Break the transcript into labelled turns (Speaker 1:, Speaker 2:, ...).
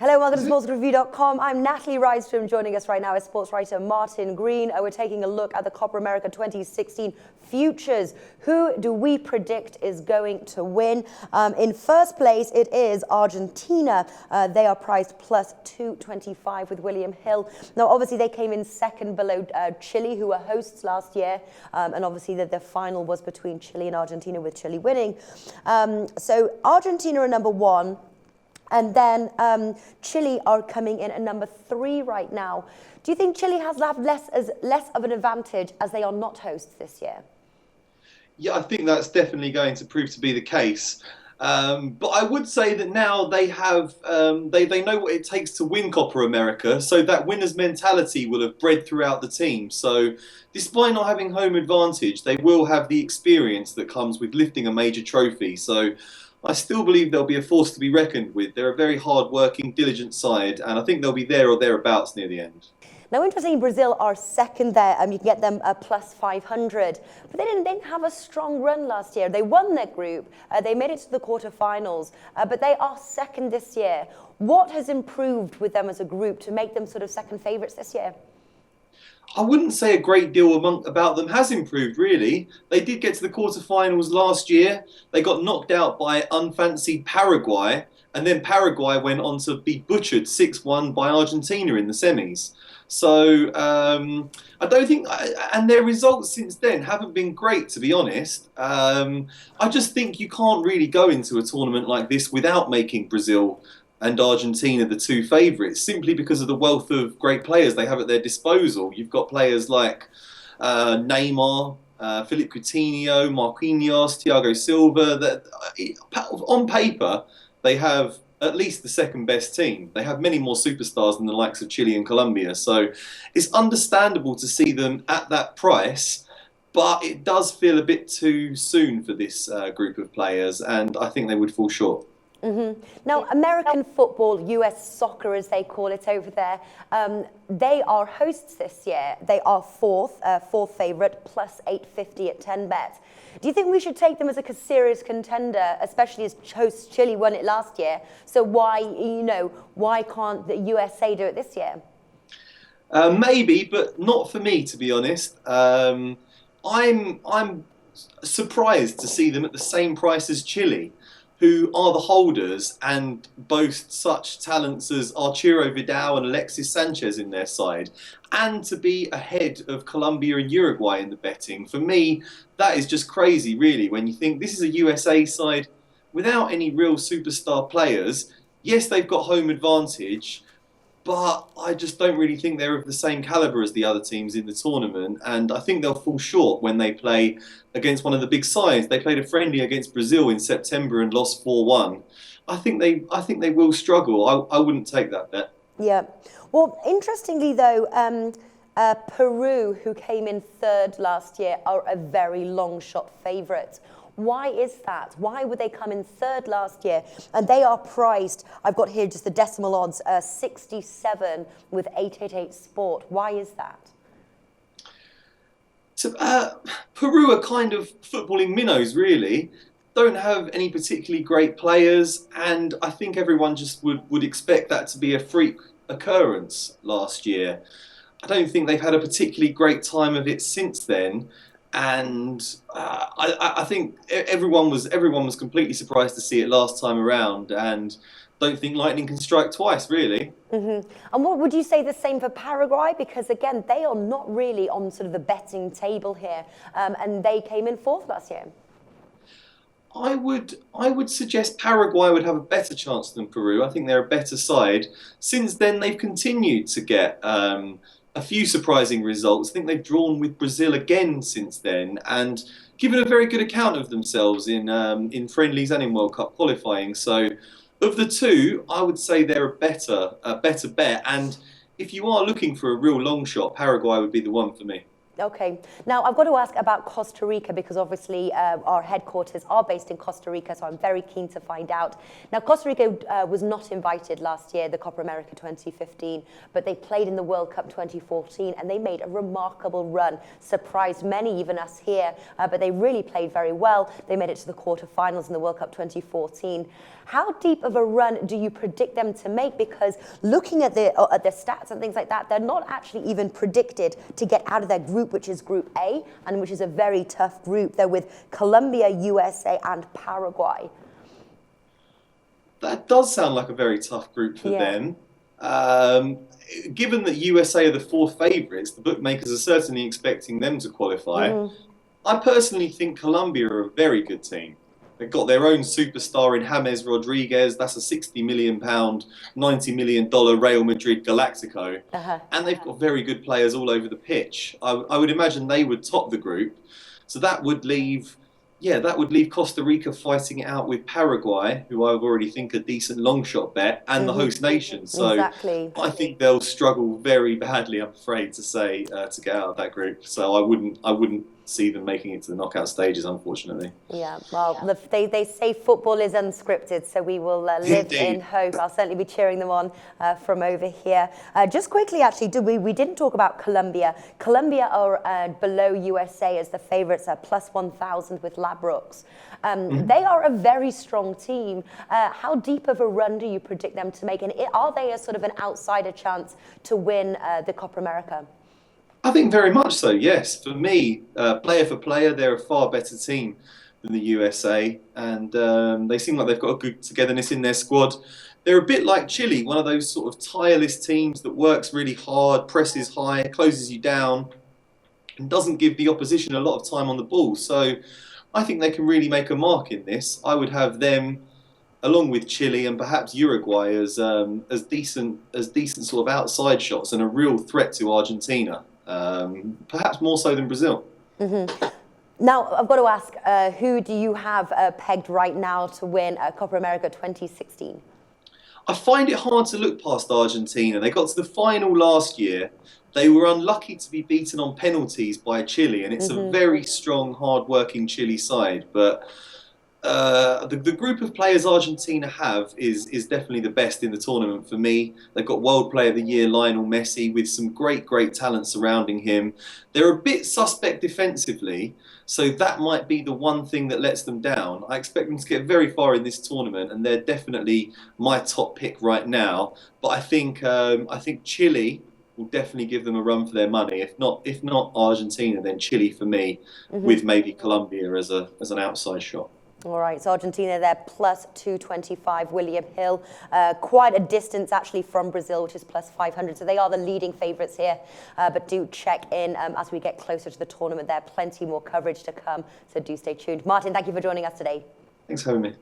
Speaker 1: Hello, welcome to sportsreview.com. I'm Natalie Rydstrom. Joining us right now is sports writer Martin Green. We're taking a look at the Copa America 2016 futures. Who do we predict is going to win? In first place, it is Argentina. They are priced plus 225 with William Hill. Now, obviously, they came in second below Chile, who were hosts last year. And obviously, the final was between Chile and Argentina, with Chile winning. So Argentina are number one. And then Chile are coming in at number 3 right now. Do you think Chile has less of an advantage as they are not hosts this year?
Speaker 2: Yeah, I think that's definitely going to prove to be the case. But I would say that now they have they know what it takes to win Copa America, so that winner's mentality will have bred throughout the team. So despite not having home advantage, they will have the experience that comes with lifting a major trophy. So I still believe they'll be a force to be reckoned with. They're a very hard-working, diligent side, and I think they'll be there or thereabouts near the end.
Speaker 1: Now, interestingly, Brazil are second there. You can get them plus 500. But they didn't have a strong run last year. They won their group. They made it to the quarterfinals. But they are second this year. What has improved with them as a group to make them sort of second favourites this year?
Speaker 2: I wouldn't say a great deal about them has improved, really. They did get to the quarterfinals last year. They got knocked out by unfancied Paraguay, and then Paraguay went on to be butchered 6-1 by Argentina in the semis. So I don't think, and their results since then haven't been great, to be honest. I just think you can't really go into a tournament like this without making Brazil and Argentina the two favourites, simply because of the wealth of great players they have at their disposal. You've got players like Neymar, Philippe Coutinho, Marquinhos, Thiago Silva. That on paper, they have at least the second best team. They have many more superstars than the likes of Chile and Colombia. So it's understandable to see them at that price, but it does feel a bit too soon for this group of players, and I think they would fall short.
Speaker 1: Now, American football, US soccer as they call it over there, they are hosts this year. They are fourth favourite, plus 850 at 10bet. Do you think we should take them as a serious contender, especially as hosts Chile won it last year? So why can't the USA do it this year?
Speaker 2: Maybe, but not for me, to be honest. I'm surprised to see them at the same price as Chile, who are the holders and boast such talents as Arturo Vidal and Alexis Sanchez in their side, and to be ahead of Colombia and Uruguay in the betting. For me, that is just crazy, really, when you think this is a USA side without any real superstar players. Yes, they've got home advantage, but I just don't really think they're of the same calibre as the other teams in the tournament, and I think they'll fall short when they play against one of the big sides. They played a friendly against Brazil in September and lost 4-1. I think they will struggle. I wouldn't take that bet.
Speaker 1: Yeah. Well, interestingly though, Peru, who came in third last year, are a very long shot favourite. Why is that? Why would they come in third last year? And they are priced, I've got here just the decimal odds, 67 with 888 Sport. Why is that?
Speaker 2: So, Peru are kind of footballing minnows, really. Don't have any particularly great players, and I think everyone just would expect that to be a freak occurrence last year. I don't think they've had a particularly great time of it since then. And I think everyone was completely surprised to see it last time around, and don't think lightning can strike twice, really.
Speaker 1: And what would you say the same for Paraguay? Because again, they are not really on sort of the betting table here, and they came in fourth last year.
Speaker 2: I would suggest Paraguay would have a better chance than Peru. I think they're a better side. Since then, they've continued to get a few surprising results. I think they've drawn with Brazil again since then, and given a very good account of themselves in friendlies and in World Cup qualifying. So, of the two, I would say they're a better bet. And if you are looking for a real long shot, Paraguay would be the one for me.
Speaker 1: Okay. Now, I've got to ask about Costa Rica because obviously our headquarters are based in Costa Rica, so I'm very keen to find out. Now, Costa Rica was not invited last year, the Copa America 2015, but they played in the World Cup 2014 and they made a remarkable run, surprised many, even us here, but they really played very well. They made it to the quarterfinals in the World Cup 2014. How deep of a run do you predict them to make? Because looking at the stats and things like that, they're not actually even predicted to get out of their group, which is Group A, and which is a very tough group. They're with Colombia, USA, and Paraguay.
Speaker 2: That does sound like a very tough group for them. Given that USA are the fourth favourites, the bookmakers are certainly expecting them to qualify. I personally think Colombia are a very good team. They've got their own superstar in James Rodriguez. That's a £60 million, $90 million Real Madrid Galactico. And they've got very good players all over the pitch. I would imagine they would top the group. So that would leave, Costa Rica fighting it out with Paraguay, who I already think a decent long shot bet, and the host nation. So I think they'll struggle very badly, I'm afraid to say, to get out of that group. So I wouldn't see them making it to the knockout stages, unfortunately.
Speaker 1: Yeah, well, they say football is unscripted, so we will live in hope. I'll certainly be cheering them on from over here. Just quickly, actually, we didn't talk about Colombia. Colombia are below USA as the favourites, plus 1,000 with Labrooks. They are a very strong team. How deep of a run do you predict them to make? And are they a sort of an outsider chance to win the Copa America?
Speaker 2: I think very much so, yes. For me, player for player, they're a far better team than the USA. And they seem like they've got a good togetherness in their squad. They're a bit like Chile, one of those sort of tireless teams that works really hard, presses high, closes you down, and doesn't give the opposition a lot of time on the ball. So I think they can really make a mark in this. I would have them, along with Chile and perhaps Uruguay, as decent sort of outside shots and a real threat to Argentina. Perhaps more so than Brazil.
Speaker 1: Now, I've got to ask, who do you have pegged right now to win Copa America 2016?
Speaker 2: I find it hard to look past Argentina. They got to the final last year. They were unlucky to be beaten on penalties by Chile, and it's a very strong, hard-working Chile side. But the group of players Argentina have is definitely the best in the tournament for me. They've got World Player of the Year Lionel Messi with some great talent surrounding him. They're a bit suspect defensively, so that might be the one thing that lets them down. I expect them to get very far in this tournament, and they're definitely my top pick right now. But I think Chile will definitely give them a run for their money. If not Argentina, then Chile for me, with maybe Colombia as an outside shot.
Speaker 1: All right, so Argentina, they're plus 225. William Hill, quite a distance actually from Brazil, which is plus 500. So they are the leading favourites here. But do check in as we get closer to the tournament. There are plenty more coverage to come, so do stay tuned. Martin, thank you for joining us today.
Speaker 2: Thanks for having me.